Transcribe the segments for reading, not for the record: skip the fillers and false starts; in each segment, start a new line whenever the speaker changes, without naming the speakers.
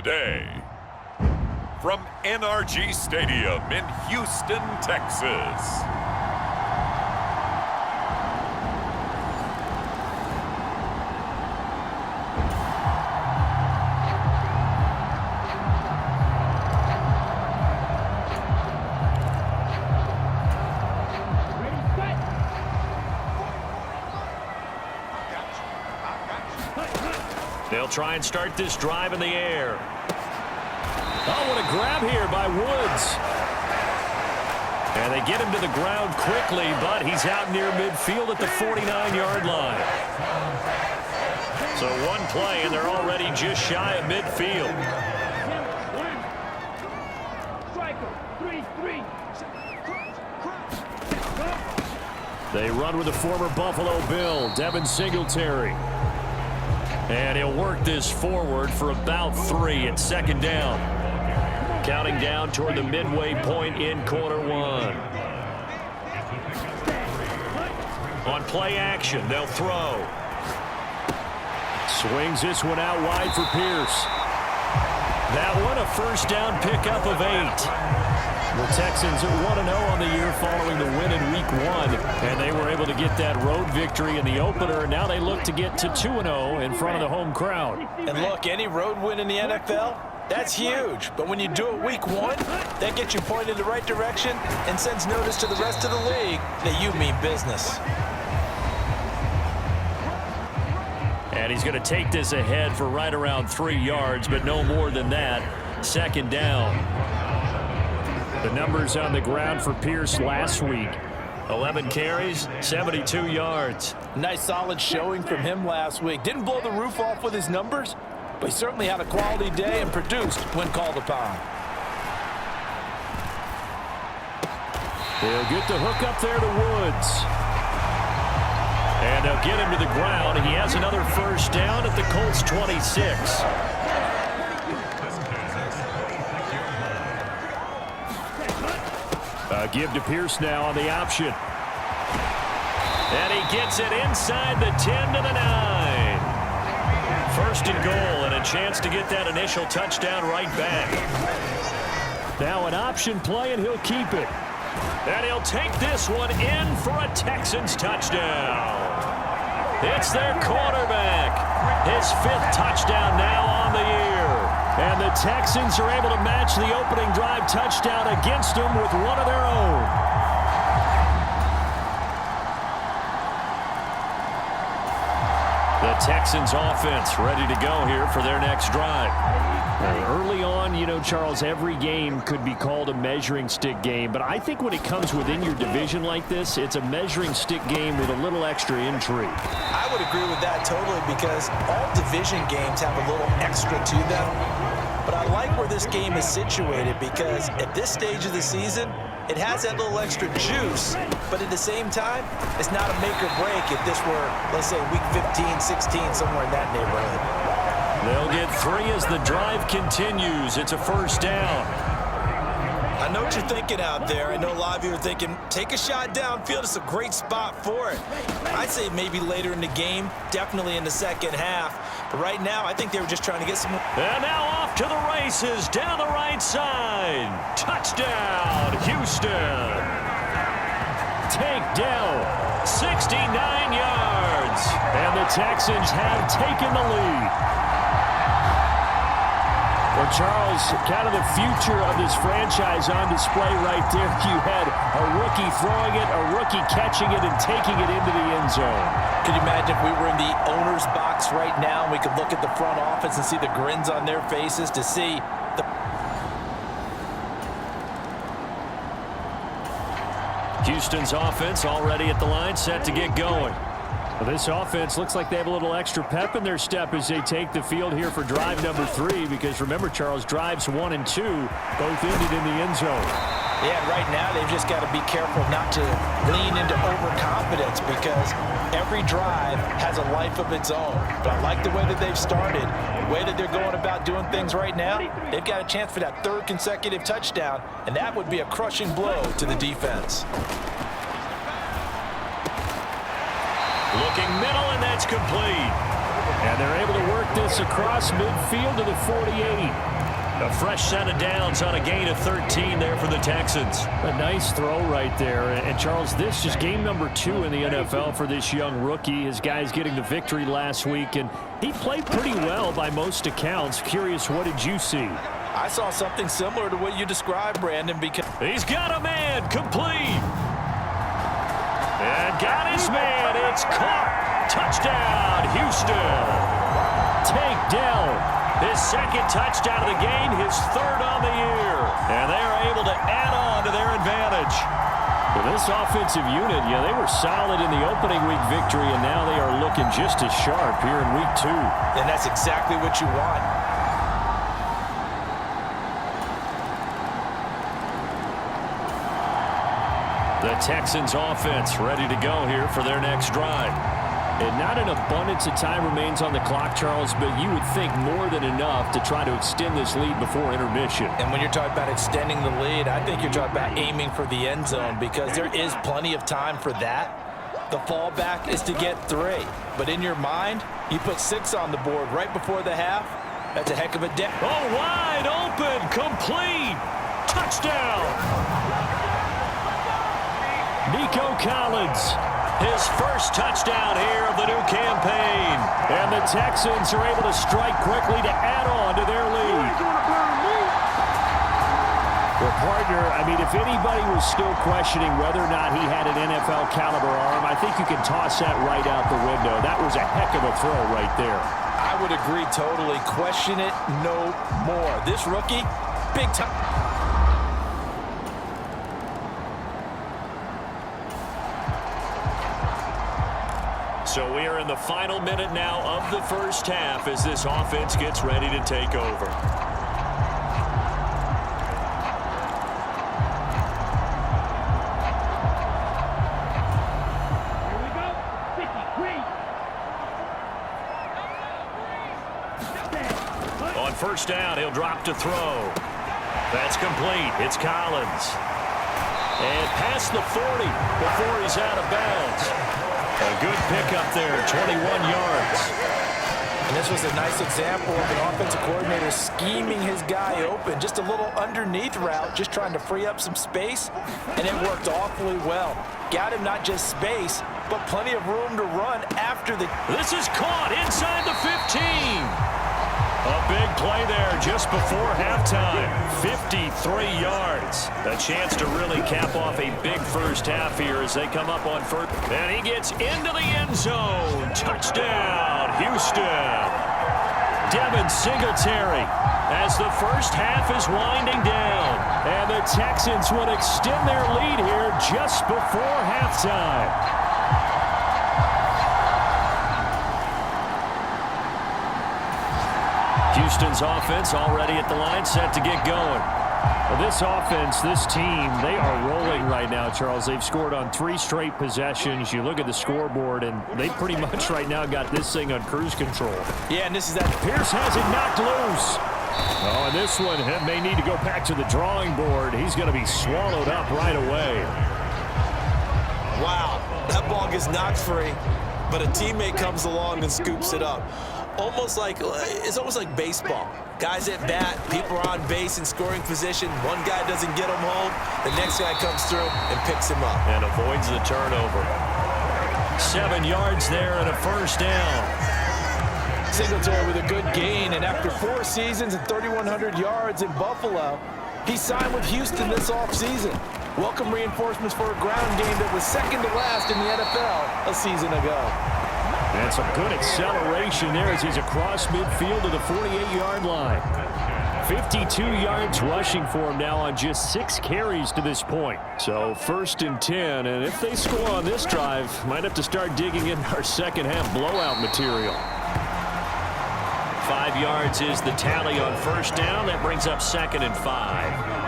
today. From NRG Stadium in Houston, Texas.
They'll try and start this drive in the air. Oh, what a grab here by Woods. And they get him to the ground quickly, but he's out near midfield at the 49-yard line. So one play, and they're already just shy of midfield. They run with the former Buffalo Bill, Devin Singletary. And he'll work this forward for about 3 at second down. Counting down toward the midway point in quarter one. On play action, they'll throw. Swings this one out wide for Pierce. That one a first down pickup of 8. The Texans are 1-0 on the year following the win in Week 1, and they were able to get that road victory in the opener. Now they look to get to 2-0 in front of the home crowd.
And look, any road win in the NFL, that's huge. But when you do it Week 1, that gets you pointed in the right direction and sends notice to the rest of the league that you mean business.
And he's going to take this ahead for right around 3 yards, but no more than that. Second down. The numbers on the ground for Pierce last week. 11 carries, 72 yards.
Nice solid showing from him last week. Didn't blow the roof off with his numbers, but he certainly had a quality day and produced when called upon.
They'll get the hook up there to Woods. And they'll get him to the ground. He has another first down at the Colts 26. Give to Pierce now on the option. And he gets it inside the 10 to the 9. First and goal, and a chance to get that initial touchdown right back. Now an option play, and he'll keep it. And he'll take this one in for a Texans touchdown. It's their quarterback. His 5th touchdown now on the year. And the Texans are able to match the opening drive touchdown against them with one of their own. The Texans offense ready to go here for their next drive. Early on, you know, Charles, every game could be called a measuring stick game. But I think when it comes within your division like this, it's a measuring stick game with a little extra intrigue.
I would agree with that totally because all division games have a little extra to them. But I like where this game is situated because at this stage of the season, it has that little extra juice, but at the same time, it's not a make or break if this were, let's say, week 15, 16, somewhere in that neighborhood.
They'll get 3 as the drive continues. It's a first down.
I know what you're thinking out there. I know a lot of you are thinking, take a shot downfield. It's a great spot for it. I'd say maybe later in the game, definitely in the second half. But right now, I think they were just trying to get some...
And now off to the races, down the right side. Touchdown, Houston. Takedown, 69 yards. And the Texans have taken the lead. Well, Charles, kind of the future of this franchise on display right there. You had a rookie throwing it, a rookie catching it, and taking it into the end zone.
Could you imagine if we were in the owner's box right now and we could look at the front office and see the grins on their faces to see the...
Houston's offense already at the line, set to get going. Well, this offense looks like they have a little extra pep in their step as they take the field here for drive number 3 because remember, Charles, drives 1 and 2 both ended in the end zone.
Yeah, right now they've just got to be careful not to lean into overconfidence because every drive has a life of its own. But I like the way that they've started, the way that they're going about doing things right now. They've got a chance for that 3rd consecutive touchdown, and that would be a crushing blow to the defense.
Looking middle, and that's complete. And they're able to work this across midfield to the 48. A fresh set of downs on a gain of 13 there for the Texans. A nice throw right there. And Charles, this is game number 2 in the NFL for this young rookie. His guys getting the victory last week, and he played pretty well by most accounts. Curious, what did you see?
I saw something similar to what you described, Brandon, because
he's got a man, complete. And got his man. It's caught. Touchdown, Houston. Tank Dell. His second touchdown of the game, his third on the year. And they are able to add on to their advantage. Well, this offensive unit, yeah, they were solid in the opening week victory, and now they are looking just as sharp here in week 2.
And that's exactly what you want.
The Texans offense ready to go here for their next drive. And not an abundance of time remains on the clock, Charles, but you would think more than enough to try to extend this lead before intermission.
And when you're talking about extending the lead, I think you're talking about aiming for the end zone, because there is plenty of time for that. The fallback is to get 3. But in your mind, you put 6 on the board right before the half. That's a heck of a day.
Oh, wide open, complete, touchdown. Nico Collins. His first touchdown here of the new campaign. And the Texans are able to strike quickly to add on to their lead. Well, partner, I mean, if anybody was still questioning whether or not he had an NFL caliber arm, I think you can toss that right out the window. That was a heck of a throw right there.
I would agree totally. Question it no more. This rookie, big time.
So we are in the final minute now of the first half as this offense gets ready to take over.
Here we go. 53.
On first down, he'll drop to throw. That's complete. It's Collins. And past the 40 before he's out of bounds. A good pickup there, 21 yards.
And this was a nice example of an offensive coordinator scheming his guy open. Just a little underneath route, just trying to free up some space, and it worked awfully well. Got him not just space, but plenty of room to run after the...
This is caught inside the 15. A big play there just before halftime. 53 yards. A chance to really cap off a big first half here as they come up on first. And he gets into the end zone. Touchdown, Houston. Devin Singletary as the first half is winding down. And the Texans would extend their lead here just before halftime. Houston's offense already at the line, set to get going. Well, this offense, this team, they are rolling right now, Charles. They've scored on 3 straight possessions. You look at the scoreboard, and they pretty much right now got this thing on cruise control.
Yeah, and this is that.
Pierce has it knocked loose. Oh, and this one may need to go back to the drawing board. He's going to be swallowed up right away.
Wow, that ball gets knocked free, but a teammate comes along and scoops it up. It's almost like baseball. Guys at bat, people are on base in scoring position. One guy doesn't get him home. The next guy comes through and picks him up.
And avoids the turnover. 7 yards there and a first down.
Singletary with a good gain, and after 4 seasons and 3,100 yards in Buffalo, he signed with Houston this offseason. Welcome reinforcements for a ground game that was second to last in the NFL a season ago.
And some good acceleration there as he's across midfield to the 48-yard line. 52 yards rushing for him now on just 6 carries to this point. So 1st and 10, and if they score on this drive, might have to start digging in our second half blowout material. 5 yards is the tally on first down. That brings up 2nd and 5.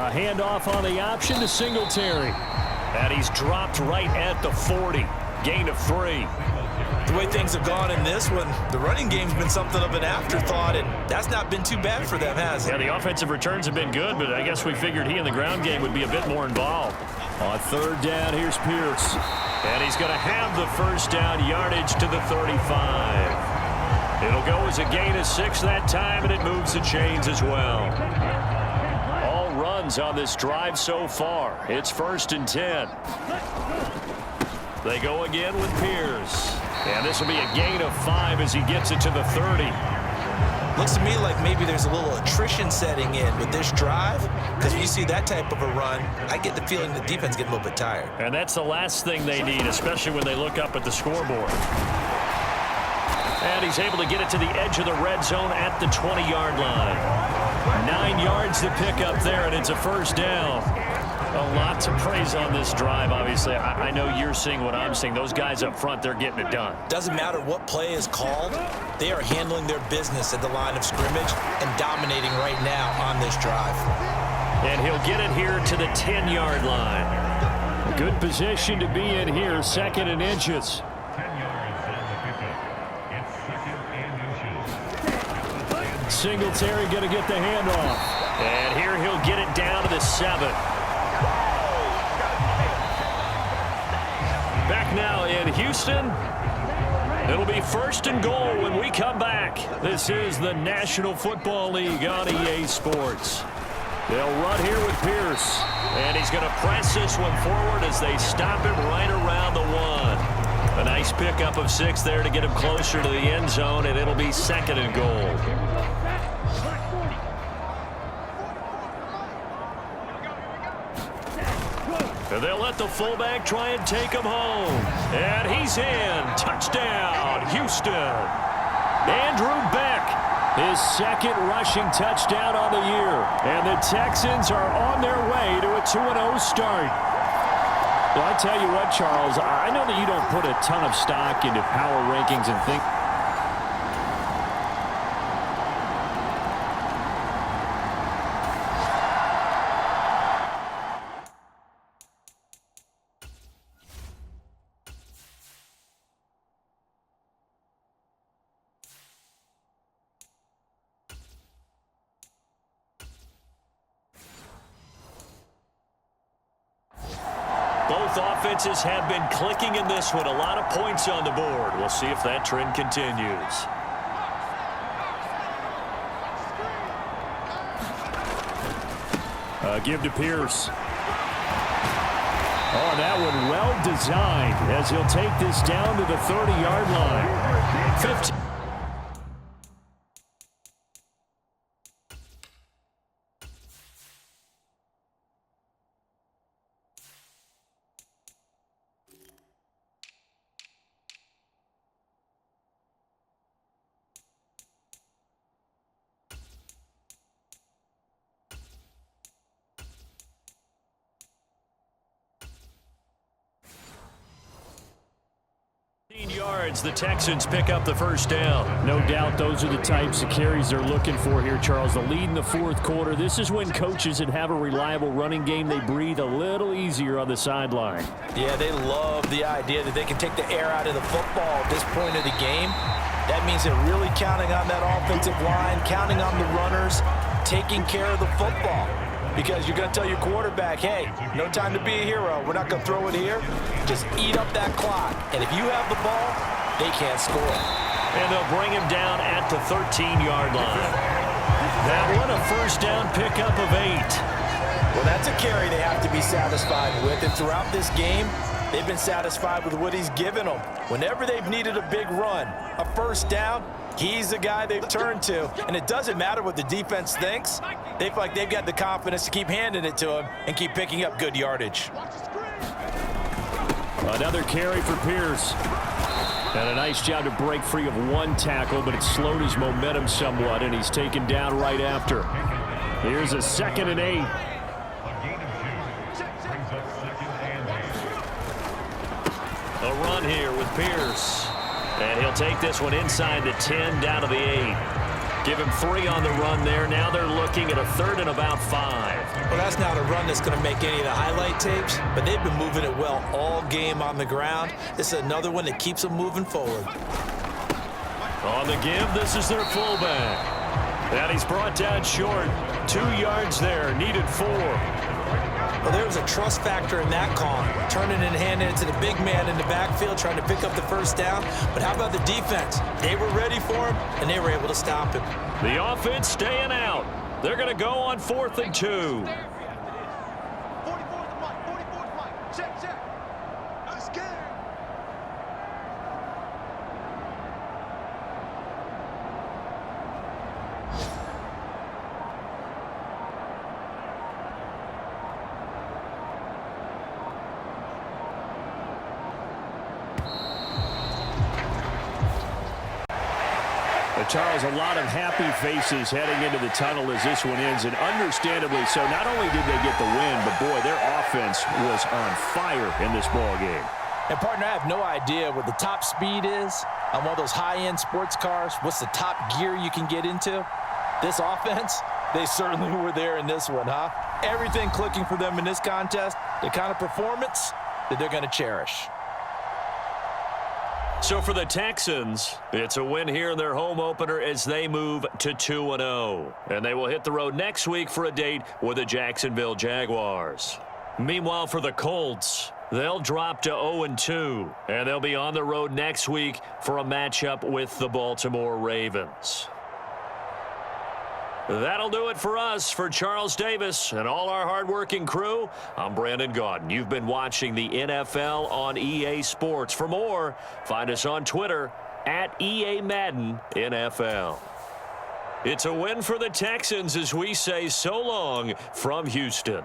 Handoff on the option to Singletary. And he's dropped right at the 40. Gain of 3.
The way things have gone in this one, the running game's been something of an afterthought, and that's not been too bad for them, has it?
Yeah, the offensive returns have been good, but I guess we figured he in the ground game would be a bit more involved. On third down, here's Pierce. And he's going to have the first down, yardage to the 35. It'll go as a gain of 6 that time, and it moves the chains as well. All runs on this drive so far. It's 1st and 10. They go again with Pierce. And this will be a gain of 5 as he gets it to the 30.
Looks to me like maybe there's a little attrition setting in with this drive, because when you see that type of a run, I get the feeling the defense getting a little bit tired.
And that's the last thing they need, especially when they look up at the scoreboard. And he's able to get it to the edge of the red zone at the 20-yard line. 9 yards to pick up there, and it's a first down. A lot to praise on this drive, obviously. I know you're seeing what I'm seeing. Those guys up front, they're getting it done.
Doesn't matter what play is called. They are handling their business at the line of scrimmage and dominating right now on this drive.
And he'll get it here to the 10-yard line. A good position to be in here, 2nd and inches. Singletary going to get the handoff. And here he'll get it down to the 7. Back now in Houston. It'll be 1st and goal when we come back. This is the National Football League on EA Sports. They'll run here with Pierce. And he's going to press this one forward as they stop him right around the 1. A nice pickup of 6 there to get him closer to the end zone, and it'll be 2nd and goal. And they'll let the fullback try and take him home. And he's in. Touchdown, Houston. Andrew Beck, his 2nd rushing touchdown on the year. And the Texans are on their way to a 2-0 start. Well, I tell you what, Charles, I know that you don't put a ton of stock into power rankings and think. Both offenses have been clicking in this one. A lot of points on the board. We'll see if that trend continues. Give to Pierce. Oh, that one well designed as he'll take this down to the 30-yard line. 15. Yards, the Texans pick up the first down. No doubt those are the types of carries they're looking for here, Charles. The lead in the 4th quarter. This is when coaches that have a reliable running game, they breathe a little easier on the sideline.
Yeah, they love the idea that they can take the air out of the football at this point of the game. That means they're really counting on that offensive line, counting on the runners, taking care of the football. Because you're going to tell your quarterback, hey, no time to be a hero. We're not going to throw it here. Just eat up that clock. And if you have the ball, they can't score.
And they'll bring him down at the 13-yard line. That one a first down pickup of 8.
Well, that's a carry they have to be satisfied with. And throughout this game, they've been satisfied with what he's given them. Whenever they've needed a big run, a first down, he's the guy they've turned to. And it doesn't matter what the defense thinks. They feel like they've got the confidence to keep handing it to him and keep picking up good yardage.
Another carry for Pierce. And a nice job to break free of 1 tackle, but it slowed his momentum somewhat, and he's taken down right after. Here's a 2nd and 8. A run here with Pierce. And he'll take this one inside the 10, down to the 8. Give him 3 on the run there. Now they're looking at a 3rd and about 5.
Well, that's not a run that's going to make any of the highlight tapes, but they've been moving it well all game on the ground. This is another one that keeps them moving forward.
On the give, this is their fullback. And he's brought down short. 2 yards there, needed 4.
Well, there was a trust factor in that call, turning and handing it to the big man in the backfield, trying to pick up the first down. But how about the defense? They were ready for him, and they were able to stop him.
The offense staying out. They're going to go on 4th and 2. Charles, a lot of happy faces heading into the tunnel as this one ends, and understandably so. Not only did they get the win, but boy, their offense was on fire in this ball game.
And partner, I have no idea what the top speed is on one of those high-end sports cars. What's the top gear you can get into? This offense, they certainly were there in this one, huh? Everything clicking for them in this contest, the kind of performance that they're going to cherish.
So for the Texans, it's a win here in their home opener as they move to 2-0. And they will hit the road next week for a date with the Jacksonville Jaguars. Meanwhile, for the Colts, they'll drop to 0-2. And they'll be on the road next week for a matchup with the Baltimore Ravens. That'll do it for us. For Charles Davis and all our hardworking crew, I'm Brandon Gaudin. You've been watching the NFL on EA Sports. For more, find us on Twitter at EA Madden NFL. It's a win for the Texans as we say so long from Houston.